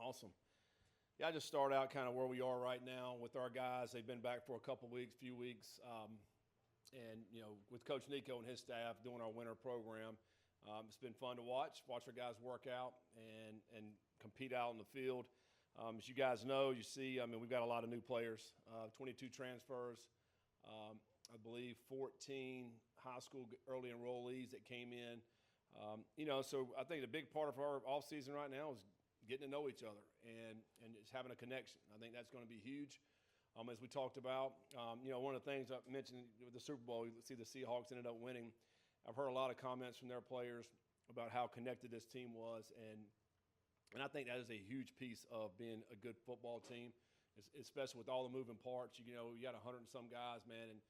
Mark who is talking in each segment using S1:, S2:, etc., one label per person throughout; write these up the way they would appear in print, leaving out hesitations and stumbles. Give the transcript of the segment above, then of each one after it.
S1: Awesome. Yeah, I just start out kind of where we are right now with our guys. They've been back for a couple weeks, few weeks, and with Coach Nico and his staff doing our winter program, it's been fun to watch our guys work out and compete out in the field. As you guys know, you see, we've got a lot of new players, 22 transfers, I believe 14 high school early enrollees that came in. So I think the big part of our offseason right now is getting to know each other and just having a connection. I think that's going to be huge. As we talked about, one of the things I mentioned with the Super Bowl, you see the Seahawks ended up winning. I've heard a lot of comments from their players about how connected this team was, and I think that is a huge piece of being a good football team, especially with all the moving parts. You got 100 and some guys, man, and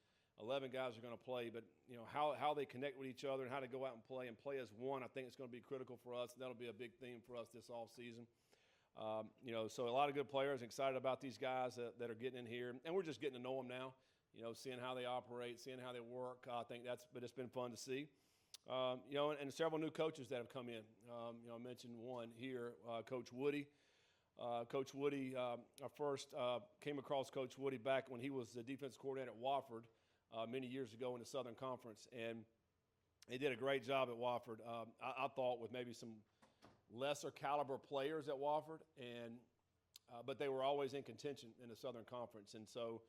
S1: 11 guys are going to play, but how they connect with each other and how to go out and play as one, I think it's going to be critical for us. That'll be a big theme for us this offseason. So a lot of good players, excited about these guys that are getting in here, and we're just getting to know them now. Seeing how they operate, seeing how they work. I think but it's been fun to see. And several new coaches that have come in. I mentioned one here, Coach Woody. Coach Woody, I first came across Coach Woody back when he was the defense coordinator at Wofford many years ago in the Southern Conference, and he did a great job at Wofford. I thought with maybe some lesser caliber players at Wofford, but they were always in contention in the Southern Conference. And so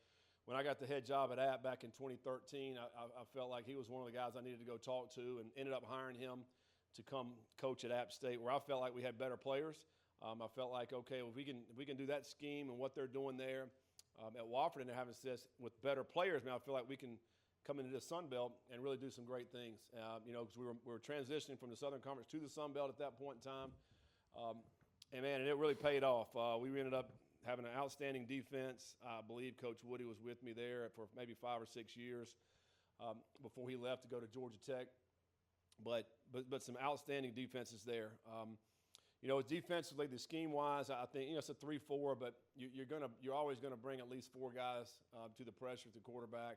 S1: when I got the head job at App back in 2013, I felt like he was one of the guys I needed to go talk to, and ended up hiring him to come coach at App State, where I felt like we had better players. I felt like, okay, well, if we can do that scheme and what they're doing there at Wofford, and they're having success with better players, man, I feel like we can come into the Sun Belt and really do some great things. Because we were transitioning from the Southern Conference to the Sun Belt at that point in time. And it really paid off. We ended up having an outstanding defense. I believe Coach Woody was with me there for maybe 5 or 6 years before he left to go to Georgia Tech. But some outstanding defenses there. Defensively, the scheme-wise, I think it's a 3-4, but you're always gonna bring at least 4 guys to the pressure at the quarterback.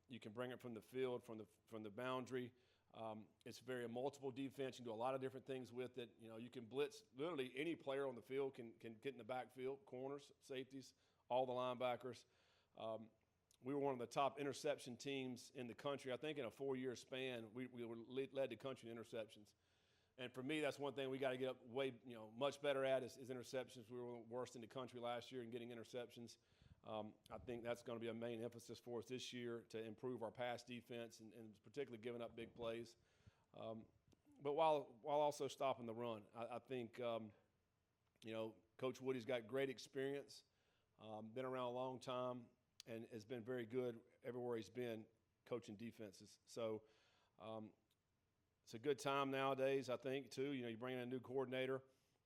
S1: You can bring it from the field, from the boundary. It's very multiple defense. You can do a lot of different things with it. You can blitz. Literally any player on the field can get in the backfield, corners, safeties, all the linebackers. We were one of the top interception teams in the country. I think in a 4-year span, we led the country in interceptions. And for me, that's one thing we got to get much better at is interceptions. We were worst in the country last year in getting interceptions. I think that's going to be a main emphasis for us this year to improve our pass defense and particularly giving up big plays. But while also stopping the run, I think, Coach Woody's got great experience, been around a long time, and has been very good everywhere he's been coaching defenses. So it's a good time nowadays, I think, too. You bring in a new coordinator.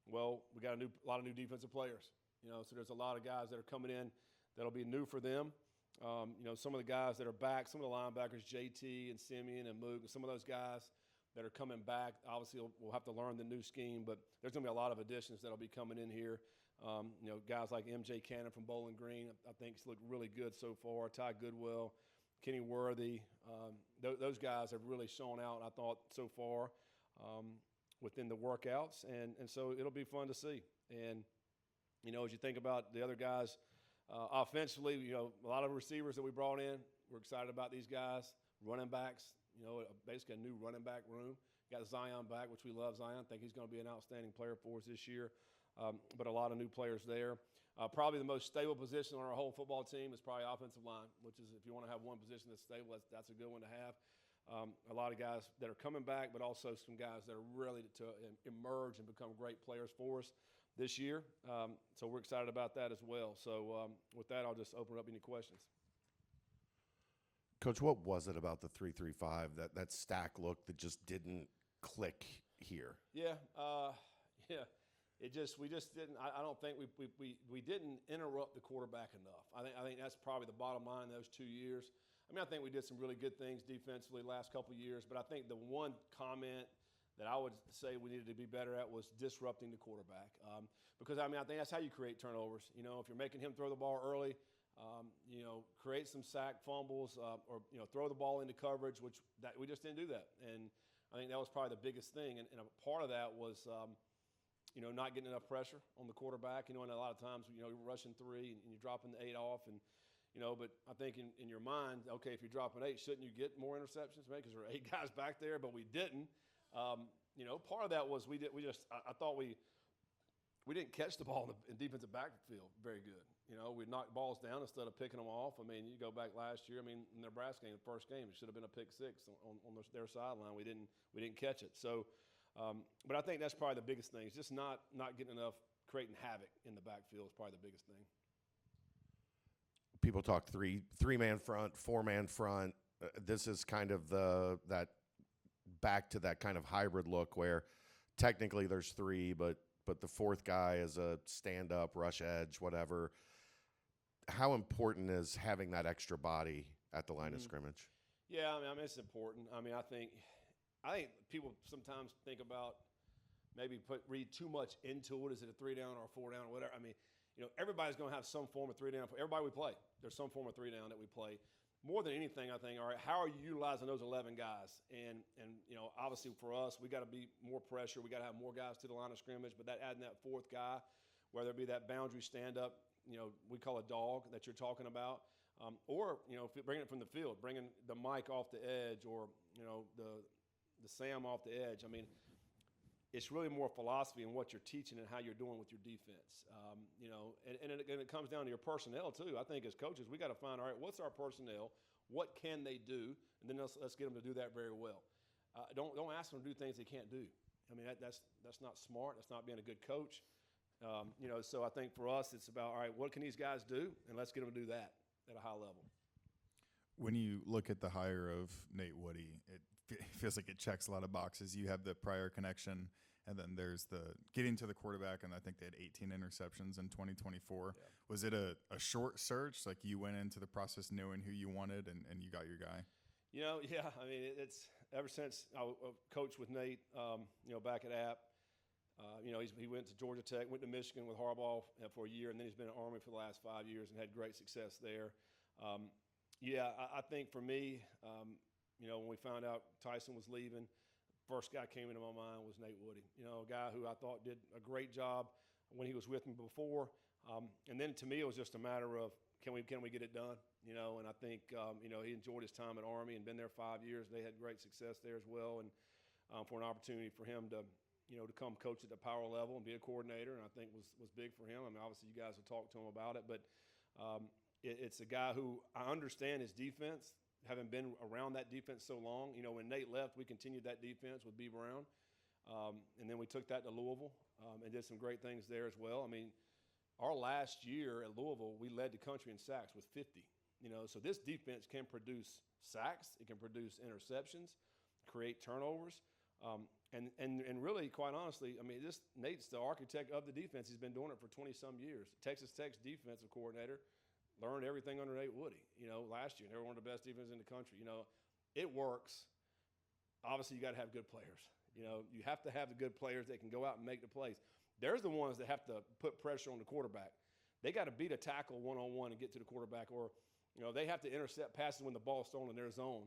S1: Well, we got a lot of new defensive players. So there's a lot of guys that are coming in that'll be new for them. Some of the guys that are back, some of the linebackers, JT and Simeon and Moog, some of those guys that are coming back, obviously we'll have to learn the new scheme, but there's going to be a lot of additions that'll be coming in here. Guys like MJ Cannon from Bowling Green, I think he's looked really good so far. Ty Goodwell, Kenny Worthy, those guys have really shown out, I thought, so far within the workouts, and so it'll be fun to see. And as you think about the other guys, offensively, a lot of receivers that we brought in, we're excited about these guys. Running backs, basically a new running back room. Got Zion back, which we love Zion. I think he's going to be an outstanding player for us this year. But a lot of new players there. Probably the most stable position on our whole football team is probably offensive line, which is if you want to have one position that's stable, that's a good one to have. A lot of guys that are coming back, but also some guys that are really to emerge and become great players for us this year. So we're excited about that as well. So with that, I'll just open it up any questions.
S2: Coach, what was it about the 3-3-5, that stack look that just didn't click here?
S1: Yeah. We just didn't. I don't think we didn't interrupt the quarterback enough. I think that's probably the bottom line in those 2 years. I think we did some really good things defensively the last couple of years, but I think the one comment that I would say we needed to be better at was disrupting the quarterback. Because I think that's how you create turnovers. If you're making him throw the ball early, create some sack fumbles, or throw the ball into coverage, which we just didn't do that. And I think that was probably the biggest thing. And a part of that was. not getting enough pressure on the quarterback. And a lot of times, you're rushing 3 and you're dropping the 8 off. And, but I think in your mind, okay, if you're dropping 8, shouldn't you get more interceptions, man? Because there are 8 guys back there, but we didn't. Part of that was I thought we didn't catch the ball in defensive backfield very good. We knocked balls down instead of picking them off. I mean, you go back last year. I mean, in Nebraska game, the first game, it should have been a pick 6 on their sideline. We didn't catch it. So, but I think that's probably the biggest thing. It's just not getting enough, creating havoc in the backfield is probably the biggest thing.
S2: People talk three-man front, 4-man front. This is kind of that back to that kind of hybrid look where technically there's 3, but the 4th guy is a stand-up, rush edge, whatever. How important is having that extra body at the line of scrimmage?
S1: Yeah, I mean, it's important. I mean, I think people sometimes think about maybe read too much into it. Is it a 3 down or a 4 down or whatever? I mean, everybody's going to have some form of 3 down. Everybody we play, there's some form of 3 down that we play. More than anything, I think, all right, how are you utilizing those 11 guys? And obviously for us, we got to be more pressure. We got to have more guys to the line of scrimmage. But adding that 4th guy, whether it be that boundary stand-up, we call a dog that you're talking about, or bringing it from the field, bringing the Mike off the edge, or the Sam off the edge. I mean, it's really more philosophy in what you're teaching and how you're doing with your defense. And it comes down to your personnel too. I think as coaches, we got to find, all right, what's our personnel? What can they do? And then let's get them to do that very well. Don't ask them to do things they can't do. I mean, that's not smart. That's not being a good coach. So I think for us, it's about, all right, what can these guys do? And let's get them to do that at a high level.
S3: When you look at the hire of Nate Woody, it feels like it checks a lot of boxes. You have the prior connection, and then there's the getting to the quarterback, and I think they had 18 interceptions in 2024. Yeah. Was it a short search? Like you went into the process knowing who you wanted, and you got your guy?
S1: Yeah. I mean, it's ever since I coached with Nate, back at App. He went to Georgia Tech, went to Michigan with Harbaugh for a year, and then he's been at Army for the last 5 years and had great success there. I think for me, when we found out Tyson was leaving, first guy came into my mind was Nate Woody. A guy who I thought did a great job when he was with me before. And then to me, it was just a matter of can we get it done? And I think he enjoyed his time at Army and been there 5 years. They had great success there as well, and for an opportunity for him to come coach at the power level and be a coordinator, and I think was big for him. I mean, obviously you guys will talk to him about it, but it's a guy who I understand his defense, having been around that defense so long. When Nate left, we continued that defense with B. Brown, and then we took that to Louisville and did some great things there as well. I mean, our last year at Louisville, we led the country in sacks with 50. So this defense can produce sacks, it can produce interceptions, create turnovers. And really, quite honestly, I mean, Nate's the architect of the defense. He's been doing it for 20-some years. Texas Tech's defensive coordinator learned everything under Nate Woody, last year. They were one of the best defenses in the country. It works. Obviously, you got to have good players. You have to have the good players that can go out and make the plays. They're the ones that have to put pressure on the quarterback. They got to beat a tackle one-on-one and get to the quarterback, or, they have to intercept passes when the ball's thrown in their zone.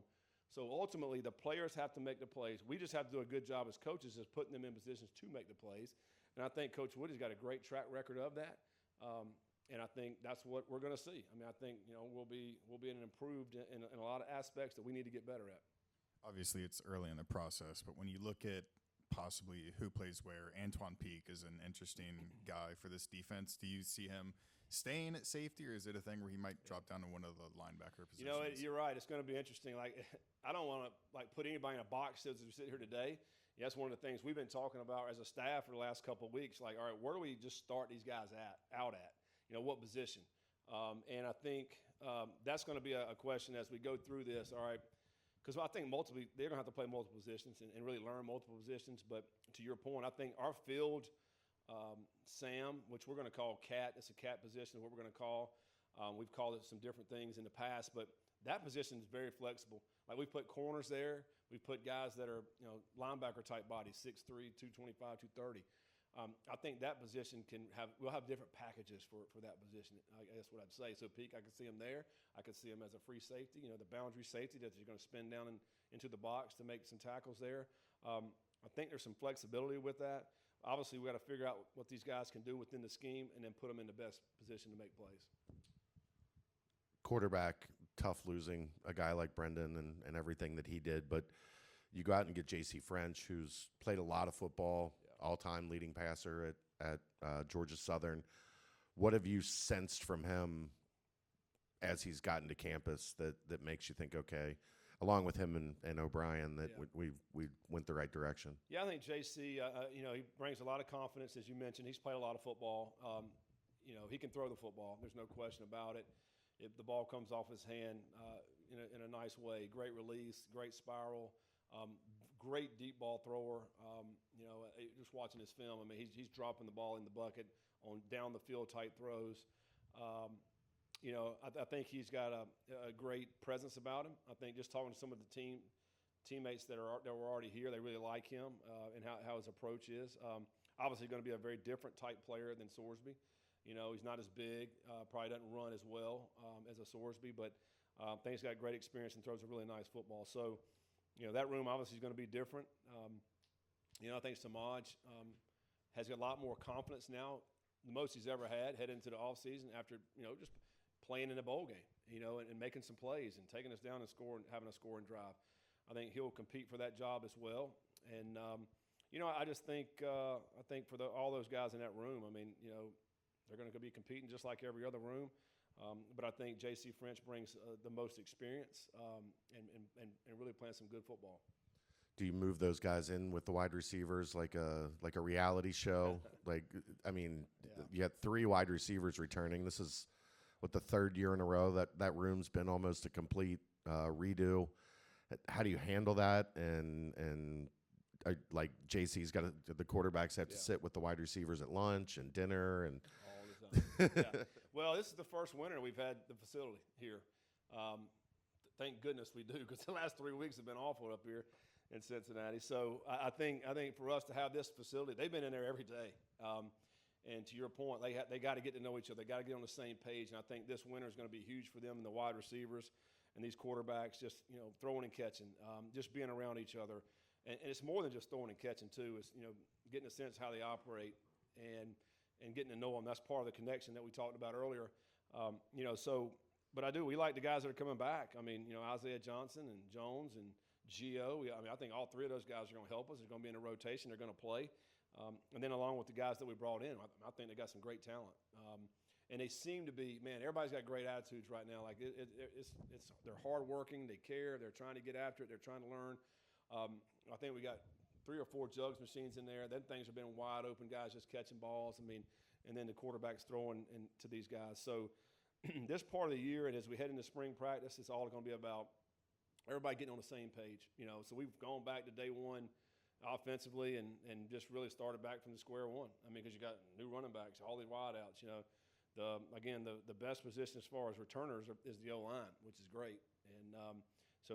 S1: So ultimately, the players have to make the plays. We just have to do a good job as coaches of putting them in positions to make the plays. And I think Coach Woody's got a great track record of that. And I think that's what we're going to see. I mean, I think we'll be an improved in a lot of aspects that we need to get better at.
S3: Obviously, it's early in the process, but when you look at possibly who plays where, Antoine Peak is an interesting guy for this defense. Do you see him staying at safety, or is it a thing where he might drop down to one of the linebacker positions?
S1: You're right. It's going to be interesting. Like, I don't want to put anybody in a box as we sit here today. That's one of the things we've been talking about as a staff for the last couple of weeks. Like, all right, where do we just start these guys out at? What position? And I think that's going to be a question as we go through this. All right, because I think they're going to have to play multiple positions and really learn multiple positions. But to your point, I think our field, Sam, which we're going to call cat, it's a cat position, what we're going to call. We've called it some different things in the past, but that position is very flexible. Like, we put corners there. We put guys that are, linebacker type bodies, 6'3", 225, 230. I think that position we'll have different packages for that position. I guess what I'd say. So Peak, I could see him there. I could see him as a free safety, the boundary safety that you're going to spin down into the box to make some tackles there. I think there's some flexibility with that. obviously we got to figure out what these guys can do within the scheme and then put them in the best position to make plays.
S2: Quarterback, tough losing a guy like Brendan and everything that he did, but you go out and get J.C. French, who's played a lot of football, all-time leading passer at Georgia Southern. What have you sensed from him as he's gotten to campus that makes you think, okay, along with him and O'Brien, that we went the right direction?
S1: Yeah, I think JC, he brings a lot of confidence, as you mentioned. He's played a lot of football. He can throw the football. There's no question about it. If the ball comes off his hand in a nice way, great release, great spiral, great deep ball thrower. Just watching his film, I mean, he's dropping the ball in the bucket on down the field type throws. I think he's got a great presence about him. I think just talking to some of the teammates that were already here, they really like him and how his approach is. Obviously, going to be a very different type player than Sorsby. He's not as big, probably doesn't run as well as a Sorsby, but I think he's got great experience and throws a really nice football. So, that room obviously is going to be different. I think Samaj has got a lot more confidence now, the most he's ever had heading into the offseason after, just playing in a bowl game, and making some plays and taking us down and scoring, having a scoring drive. I think he'll compete for that job as well. And, I just think for all those guys in that room, I mean, they're going to be competing just like every other room. But I think J.C. French brings the most experience and really playing some good football.
S2: Do you move those guys in with the wide receivers like a reality show? You had 3 wide receivers returning. This is the third year in a row that room's been almost a complete redo. How do you handle that? And like JC's got the quarterbacks have to sit with the wide receivers at lunch and dinner and.
S1: Well, this is the first winter we've had the facility here. Thank goodness we do, because the last 3 weeks have been awful up here in Cincinnati. So I think for us to have this facility, they've been in there every day. And to your point, they got to get to know each other. They got to get on the same page. And I think this winter is going to be huge for them and the wide receivers and these quarterbacks, just throwing and catching, just being around each other. And it's more than just throwing and catching too. It's getting a sense how they operate and getting to know them. That's part of the connection that we talked about earlier. But we like the guys that are coming back. I mean, Isaiah Johnson and Jones and Gio. I think all 3 of those guys are going to help us. They're going to be in a rotation. They're going to play. And then along with the guys that we brought in, I think they got some great talent. And they seem to be, man, everybody's got great attitudes right now. Like they're hardworking. They care. They're trying to get after it. They're trying to learn. I think we got 3 or 4 jugs machines in there. Then things have been wide open, guys just catching balls. I mean, and then the quarterback's throwing to these guys. So this part of the year, and as we head into spring practice, it's all going to be about everybody getting on the same page. So we've gone back to day one offensively and just really started back from the square one. I mean, because you got new running backs, all the wideouts. The best position as far as returners is the O-line, which is great. And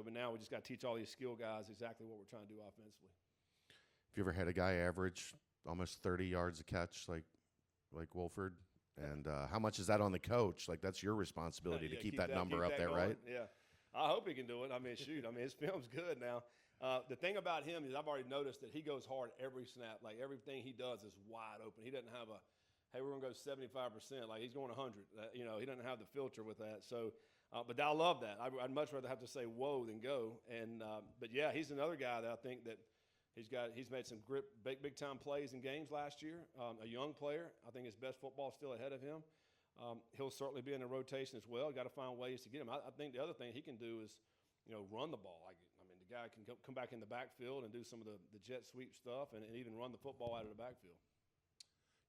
S1: but now we just got to teach all these skill guys exactly what we're trying to do offensively.
S2: Have you ever had a guy average almost 30 yards a catch like Wolford? And how much is that on the coach? Like, that's your responsibility to keep that number up there,
S1: going.
S2: right?
S1: Yeah. I hope he can do it. I mean, shoot. I mean, his film's good now. The thing about him is I've already noticed that he goes hard every snap. Like, everything he does is wide open. He doesn't have hey, we're going to go 75%. Like, he's going 100. He doesn't have the filter with that. So, but I love that. I'd much rather have to say whoa than go. And but, yeah, he's another guy that I think that he's made some big time plays in games last year. A young player. I think his best football is still ahead of him. He'll certainly be in the rotation as well. Got to find ways to get him. I think the other thing he can do is, run the ball. The guy can come back in the backfield and do some of the jet sweep stuff and even run the football out of the backfield.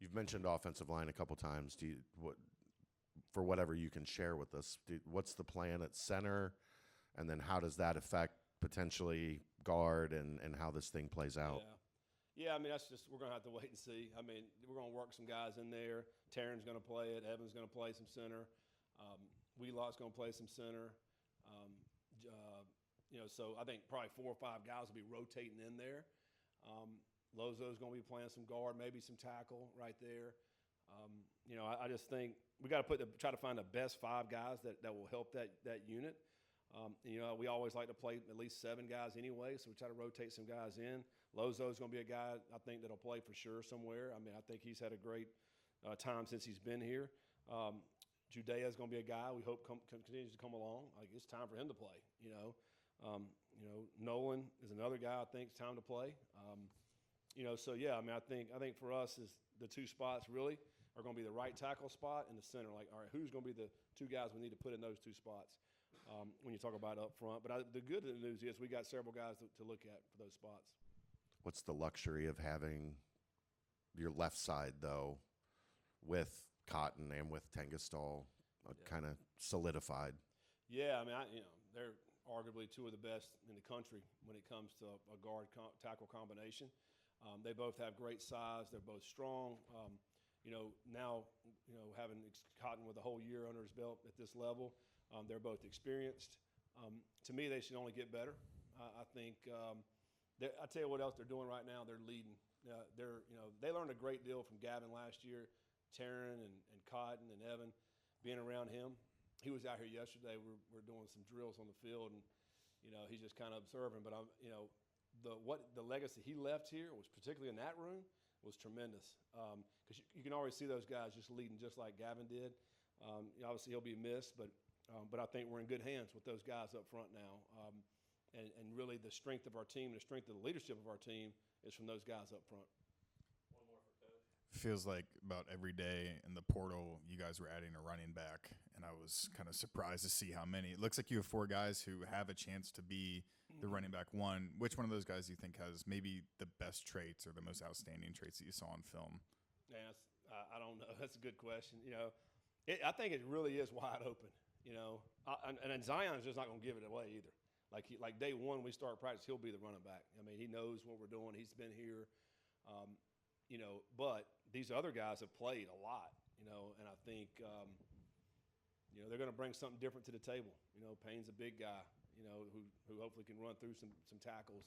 S2: You've mentioned offensive line a couple times. For whatever you can share with us, what's the plan at center, and then how does that affect potentially guard and how this thing plays out?
S1: Yeah. I mean, we're going to have to wait and see. I mean, we're going to work some guys in there. Taryn's going to play it. Evan's going to play some center. Wheelock's going to play some center. So I think probably 4 or 5 guys will be rotating in there. Lozo's going to be playing some guard, maybe some tackle right there. I just think we got to try to find the best 5 guys that will help that unit. We always like to play at least 7 guys anyway, so we try to rotate some guys in. Lozo's going to be a guy I think that'll play for sure somewhere. I mean, I think he's had a great time since he's been here. Judea's going to be a guy we hope continues to come along. Like, it's time for him to play. Nolan is another guy I think it's time to play. So yeah, I mean, I think for us is the two spots really are going to be the right tackle spot and the center. Like, all right, who's going to be the two guys we need to put in those two spots when you talk about up front? But the good news is we got several guys to look at for those spots.
S2: What's the luxury of having your left side though, with Cotton and with Tengestal kind of solidified?
S1: Yeah, I mean, they're arguably two of the best in the country when it comes to a guard tackle combination. They both have great size. They're both strong. Now, having Cotton with a whole year under his belt at this level, they're both experienced. To me, they should only get better. I think. I tell you what else they're doing right now. They're leading. They learned a great deal from Gavin last year, Taryn and Cotton and Evan, being around him. He was out here yesterday. We're doing some drills on the field, and he's just kind of observing. But the legacy he left here was, particularly in that room, was tremendous. Because you can always see those guys just leading just like Gavin did. Obviously he'll be missed, but I think we're in good hands with those guys up front now. And really the strength of our team, the strength of the leadership of our team is from those guys up front.
S4: One more for Coach.
S3: Feels like about every day in the portal, you guys were adding a running back, and I was kind of surprised to see how many. It looks like you have 4 guys who have a chance to be the running back one. Which one of those guys do you think has maybe the best traits or the most outstanding traits that you saw on film?
S1: Yeah, I don't know. That's a good question. I think it really is wide open. And Zion's just not going to give it away either. Like day one, we start practice, he'll be the running back. I mean, he knows what we're doing. He's been here. But these other guys have played a lot, and I think, they're going to bring something different to the table. Payne's a big guy, who hopefully can run through some tackles.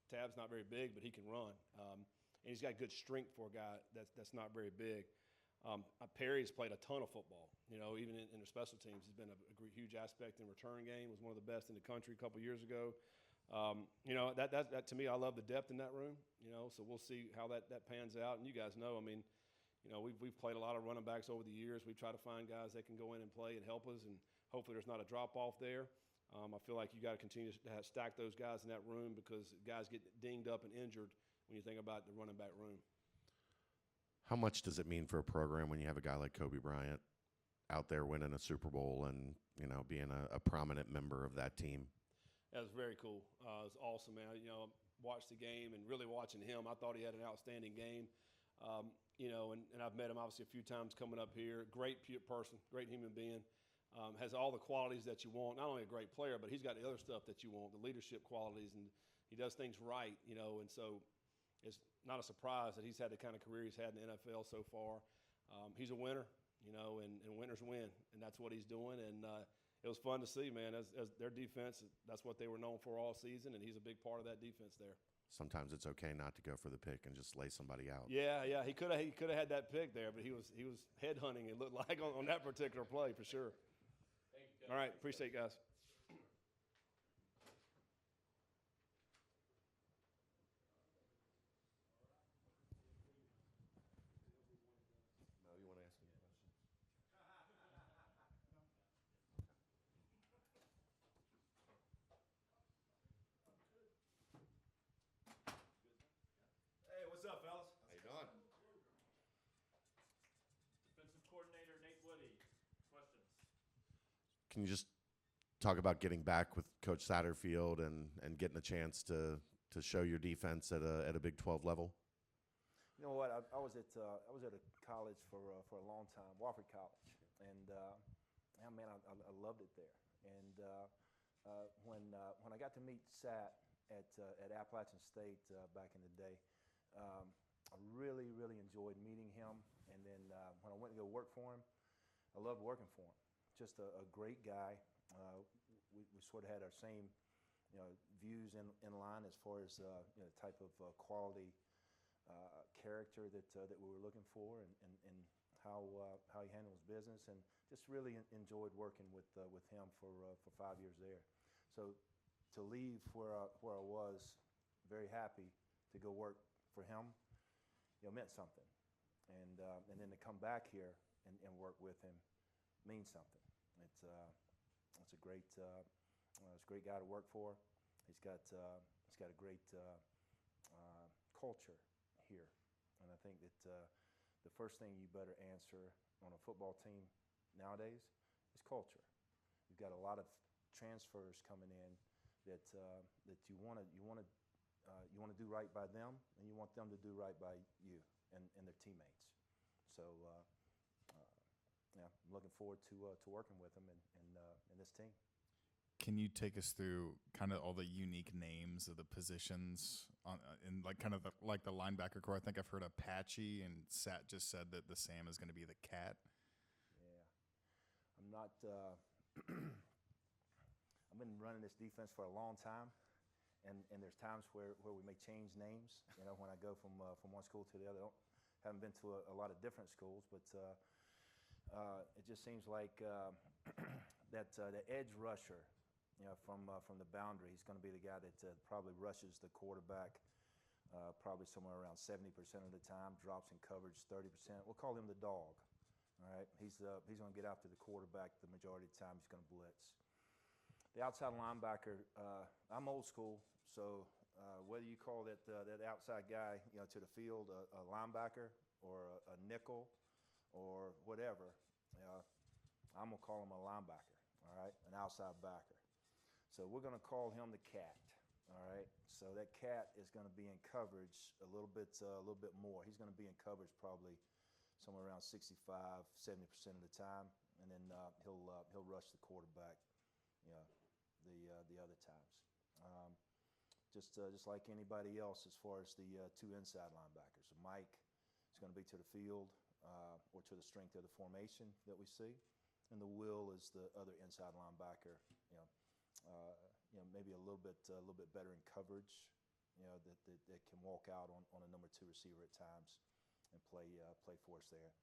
S1: Tab's not very big, but he can run. And he's got good strength for a guy that's not very big. Perry's played a ton of football, even in the special teams. He's been a huge aspect in return game, was one of the best in the country a couple years ago. That to me, I love the depth in that room, so we'll see how that pans out. And you guys know, I mean, we've played a lot of running backs over the years. We try to find guys that can go in and play and help us, and hopefully there's not a drop-off there. I feel like you got to continue to stack those guys in that room because guys get dinged up and injured when you think about the running back room.
S2: How much does it mean for a program when you have a guy like Kobe Bryant out there winning a Super Bowl and, being a prominent member of that team?
S1: That was very cool. It was awesome, man. Watched the game and really watching him, I thought he had an outstanding game. And I've met him obviously a few times coming up here. Great person, great human being. Has all the qualities that you want. Not only a great player, but he's got the other stuff that you want, the leadership qualities, and he does things right, and so it's not a surprise that he's had the kind of career he's had in the NFL so far. He's a winner, and winners win, and that's what he's doing. And it was fun to see, man, as their defense, that's what they were known for all season, and he's a big part of that defense there.
S2: Sometimes it's okay not to go for the pick and just lay somebody out.
S1: Yeah, he could have had that pick there, but he was head hunting, it looked like, on that particular play for sure.
S4: Thank you, Coach.
S1: All right, appreciate it, guys.
S2: No, you want to ask me a question?
S1: Hey, what's up, fellas?
S2: How you doing?
S4: Defensive coordinator Nate Woody. Questions?
S2: Can you just talk about getting back with Coach Satterfield and getting a chance to show your defense at a Big 12 level?
S5: You know what? I was at a college for a long time, Wofford College, and I loved it there. And when I got to meet Sat at Appalachian State back in the day, I really enjoyed meeting him. And then when I went to go work for him, I loved working for him. Just a great guy. We sort of had our same views in line as far as the type of quality. Character that we were looking for, and how he handles business, and just really enjoyed working with him for 5 years there. So to leave where I was very happy to go work for him, meant something. And then to come back here and work with him means something. It's a great guy to work for. He's got a great culture here, and I think that the first thing you better answer on a football team nowadays is culture. You've got a lot of transfers coming in that you want to do right by them, and you want them to do right by you and their teammates. So yeah, I'm looking forward to working with them and this team.
S3: Can you take us through kind of all the unique names of the positions in like kind of like the linebacker core? I think I've heard Apache, and Sat just said that the Sam is going to be the cat.
S5: Yeah, I'm not. I've been running this defense for a long time, and there's times where we may change names. When I go from one school to the other. Haven't been to a lot of different schools, but it just seems like that the edge rusher. From the boundary, he's going to be the guy that probably rushes the quarterback probably somewhere around 70% of the time, drops in coverage 30%. We'll call him the dog. All right, he's going to get after the quarterback the majority of the time. He's going to blitz. The outside linebacker, I'm old school, so whether you call that outside guy to the field a linebacker or a nickel or whatever, I'm going to call him a linebacker. All right, an outside backer. So we're going to call him the cat, all right? So that cat is going to be in coverage a little bit more. He's going to be in coverage probably somewhere around 65, 70% of the time, and then he'll rush the quarterback, the other times. Just like anybody else as far as the two inside linebackers. So Mike is going to be to the field or to the strength of the formation that we see, and the Will is the other inside linebacker, maybe a little bit better in coverage, that can walk out on a number 2 receiver at times and play for us there.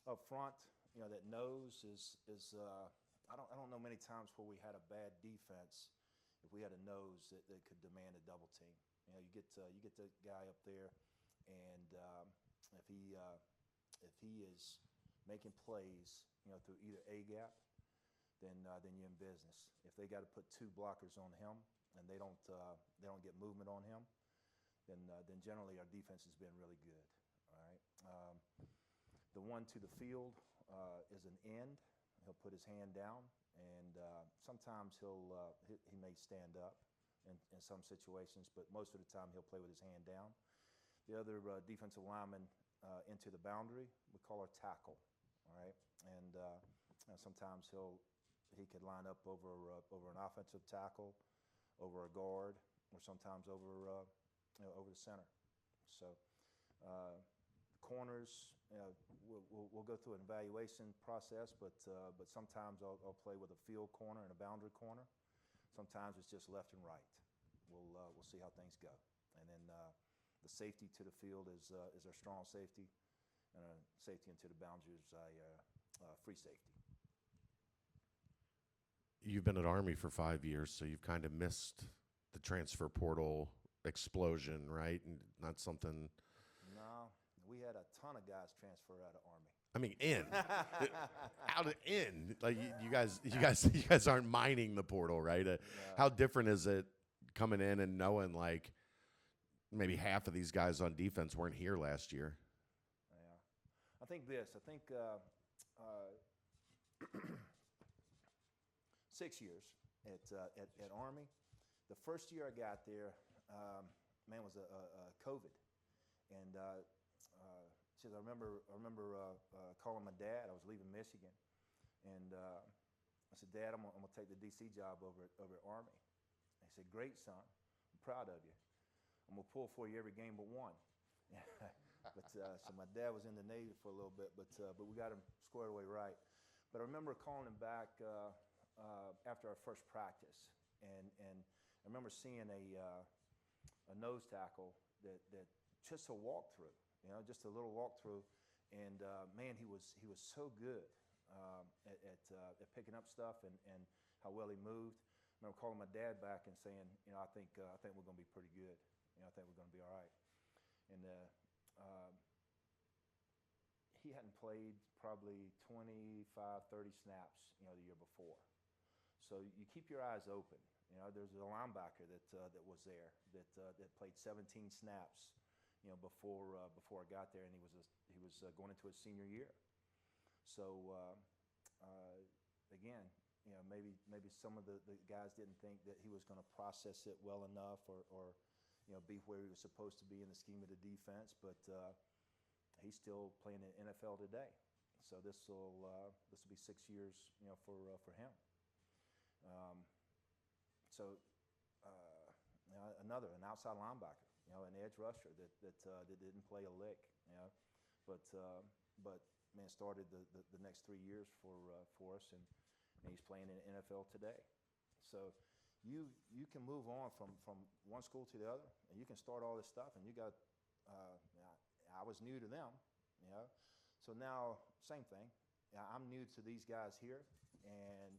S5: Up front, that nose is I don't know many times where we had a bad defense if we had a nose that could demand a double team. You get the guy up there, and if he is making plays, through either A gap, then you're in business. If they got to put 2 blockers on him and they don't get movement on him, then generally our defense has been really good. All right. The one to the field is an end. He'll put his hand down, and sometimes he may stand up in some situations, but most of the time he'll play with his hand down. The other defensive lineman into the boundary we call our tackle. All right, and sometimes he could line up over an offensive tackle, over a guard, or sometimes over the center. So corners, we'll go through an evaluation process, but sometimes I'll play with a field corner and a boundary corner. Sometimes it's just left and right. We'll see how things go. And then the safety to the field is our strong safety, and our safety into the boundary is our free safety.
S2: You've been at Army for 5 years, so you've kind of missed the transfer portal explosion, right? And not something.
S5: No, we had a ton of guys transfer out of Army.
S2: I mean, out of like you guys aren't mining the portal, right? How different is it coming in and knowing like maybe half of these guys on defense weren't here last year?
S5: Yeah, I think 6 years at Army. The first year I got there, was a COVID, and I remember calling my dad. I was leaving Michigan, and I said, "Dad, I'm gonna take the DC job over at Army." He said, "Great, son. I'm proud of you. I'm gonna pull for you every game but one." So my dad was in the Navy for a little bit, but we got him squared away right. But I remember calling him back after our first practice, and I remember seeing a nose tackle that just a walkthrough, just a little walkthrough, and man, he was so good at picking up stuff and how well he moved. I remember calling my dad back and saying, I think we're going to be pretty good. I think we're going to be all right. And he hadn't played probably 25, 30 snaps, the year before. So you keep your eyes open. There's a linebacker that was there that played 17 snaps, before I got there, and he was going into his senior year. So again, maybe some of the guys didn't think that he was going to process it well enough, or be where he was supposed to be in the scheme of the defense, but he's still playing in the NFL today. So this will be 6 years, for him. An outside linebacker, an edge rusher that didn't play a lick, but man, started the next 3 years for us, and he's playing in the NFL today. So you can move on from one school to the other, and you can start all this stuff, and you got. I was new to them, so now same thing. I'm new to these guys here, and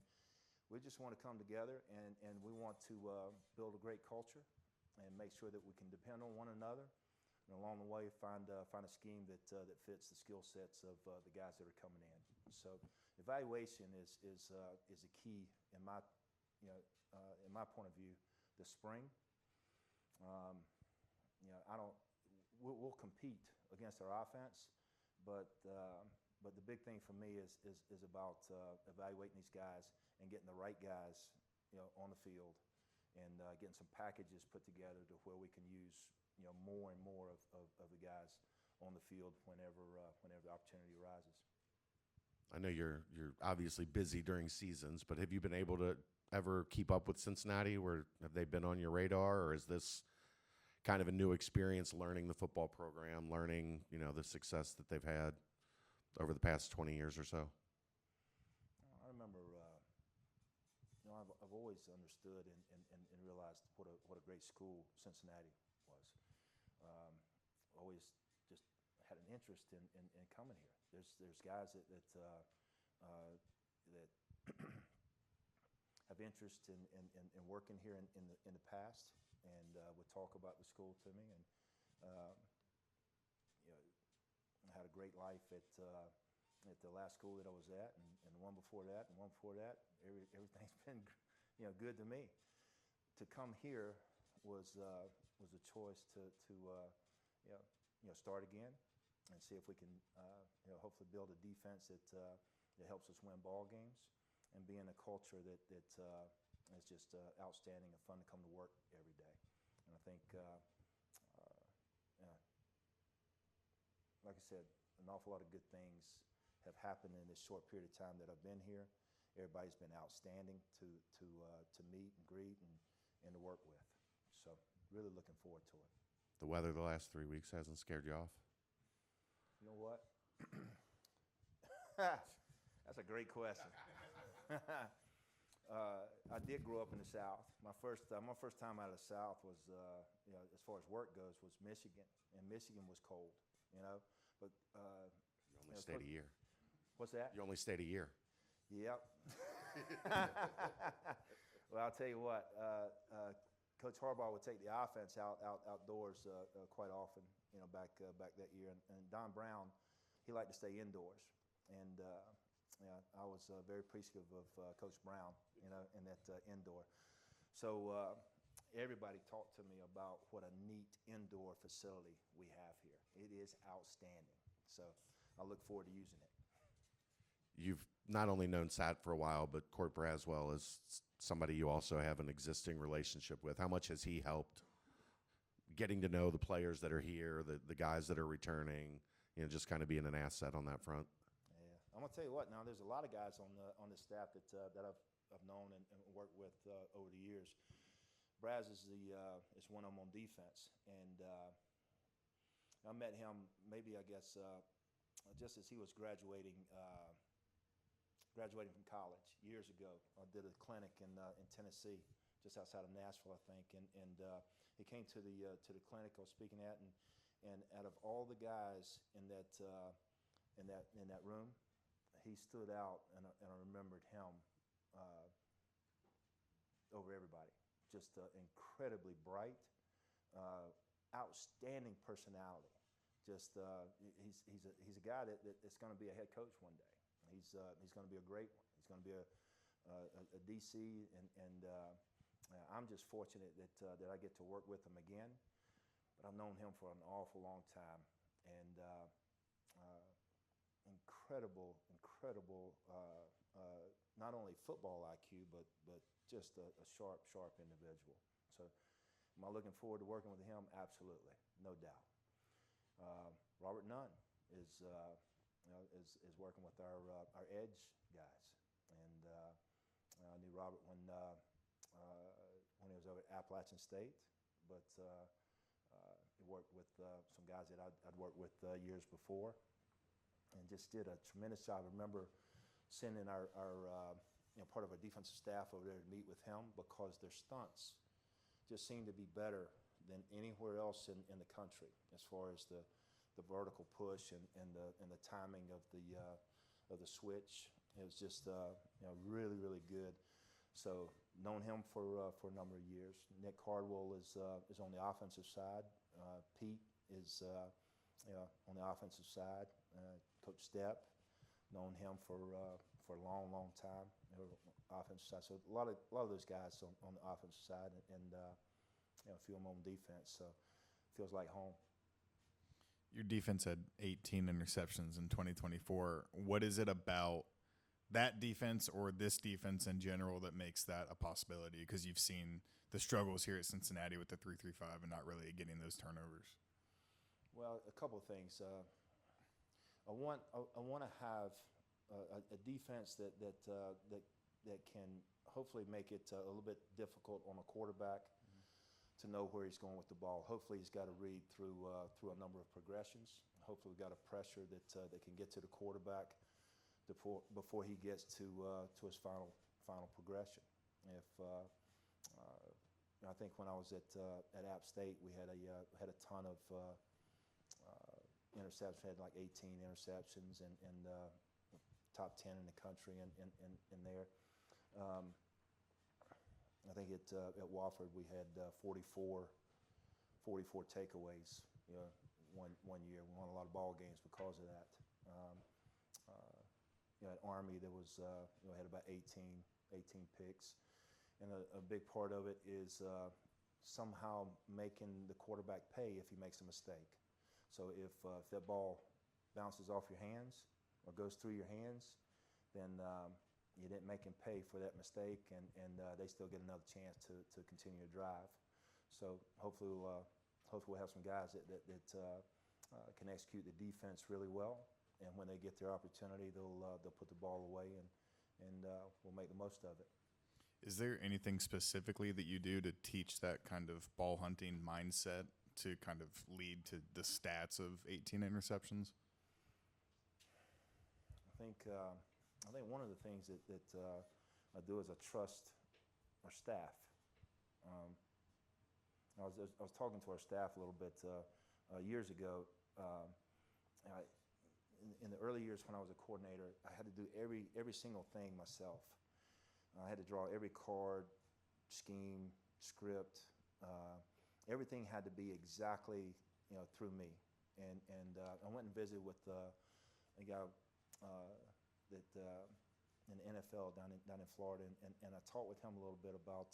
S5: we just want to come together, and we want to build a great culture and make sure that we can depend on one another, and along the way find a scheme that fits the skill sets of the guys that are coming in. So evaluation is a key in my point of view. This spring, we'll compete against our offense, but the big thing for me is about evaluating these guys and getting the right guys, on the field, and getting some packages put together to where we can use, more and more of the guys on the field whenever the opportunity arises.
S2: I know you're obviously busy during seasons, but have you been able to ever keep up with Cincinnati? Have they been on your radar, or is this kind of a new experience learning the football program, learning, the success that they've had over the past 20 years or so?
S5: I remember, I've always understood and realized what a great school Cincinnati was. Always just had an interest in coming here. There's guys that have interest in working here in the past, and would talk about the school to me, and I had a great life at the last school that I was at, and the one before that, and one before that. Everything's been good to me. To come here was a choice to start again and see if we can hopefully build a defense that helps us win ball games, and be in a culture that is just outstanding and fun to come to work every day. And I think, like I said, an awful lot of good things have happened in this short period of time that I've been here. Everybody's been outstanding to meet and greet and to work with. So really looking forward to it.
S2: The weather the last 3 weeks hasn't scared you off?
S5: You know what? That's a great question. I did grow up in the South. My first time out of the South was, as far as work goes, was Michigan, and Michigan was cold, But
S2: You only stayed a year.
S5: What's that?
S2: You only stayed a year.
S5: Yep. Well, I'll tell you what. Coach Harbaugh would take the offense outdoors quite often, back that year. And Don Brown, he liked to stay indoors. And I was very appreciative of Coach Brown, in that indoor. So everybody talked to me about what a neat indoor facility we have here. It is outstanding. So I look forward to using it.
S2: You've not only known Sat for a while, but Court Braswell is somebody you also have an existing relationship with. How much has he helped getting to know the players that are here, the guys that are returning, just kind of being an asset on that front?
S5: Yeah, I'm gonna tell you what. Now, there's a lot of guys on the staff that I've known and worked with over the years. Braz is one of them on defense, and I met him maybe, I guess, just as he was graduating from college years ago. I did a clinic in Tennessee, just outside of Nashville, I think, and he came to the clinic I was speaking at, and out of all the guys in that room, he stood out, and I remembered him over everybody. Just incredibly bright, outstanding personality. Just he's a guy that's going to be a head coach one day. He's going to be a great one. He's going to be a DC, and I'm just fortunate that I get to work with him again. But I've known him for an awful long time, and incredible not only football IQ, but just a sharp individual. So, am I looking forward to working with him? Absolutely, no doubt. Robert Nunn is working with our edge guys, and I knew Robert when he was over at Appalachian State, but he worked with some guys that I'd worked with years before, and just did a tremendous job. I remember sending our part of our defensive staff over there to meet with him because their stunts just seemed to be better than anywhere else in the country as far as the vertical push and the timing of the switch. It was just really good. So known him for a number of years. Nick Cardwell is on the offensive side. Pete is on the offensive side. Coach Stepp, known him for a long time. Offensive side. So a lot of those guys on the offensive side, and a few of them on defense. So it feels like home.
S3: Your defense had 18 interceptions in 2024. What is it about that defense or this defense in general that makes that a possibility? Because you've seen the struggles here at Cincinnati with the 3-3-5 and not really getting those turnovers.
S5: Well, a couple of things. I want to have a defense that can hopefully make it a little bit difficult on a quarterback to know where he's going with the ball. Hopefully, he's got to read through a number of progressions. Hopefully, we've got a pressure that can get to the quarterback before he gets to his final progression. If I think when I was at App State, we had a ton of interceptions. We had like 18 interceptions and top 10 in the country in there. I think at Wofford we had 44 takeaways. One year we won a lot of ball games because of that. At Army there was had about 18 picks, and a big part of it is somehow making the quarterback pay if he makes a mistake. So if that ball bounces off your hands or goes through your hands, then you didn't make him pay for that mistake, and they still get another chance to continue to drive. So hopefully we'll have some guys that can execute the defense really well, and when they get their opportunity, they'll put the ball away, and we'll make the most of it.
S3: Is there anything specifically that you do to teach that kind of ball hunting mindset to kind of lead to the stats of 18 interceptions?
S5: I think one of the things that I do is I trust our staff. I was talking to our staff a little bit years ago. In the early years when I was a coordinator, I had to do every single thing myself. I had to draw every card, scheme, script. Everything had to be exactly through me. And I went and visited with a guy that in the NFL down in Florida, and I talked with him a little bit about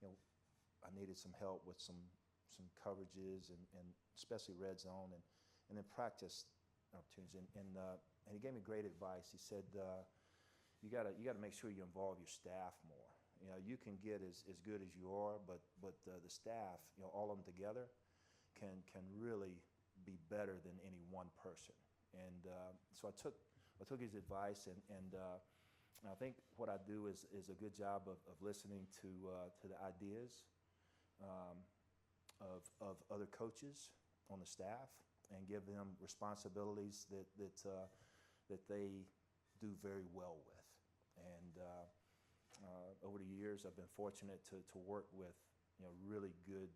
S5: I needed some help with some coverages and especially red zone and then practice opportunities, and he gave me great advice. He said you got to make sure you involve your staff more. You can get as good as you are, but the staff, all of them together can really be better than any one person. And so I took his advice, and I think what I do is a good job of listening to the ideas of other coaches on the staff and give them responsibilities that they do very well with. And over the years, I've been fortunate to work with really good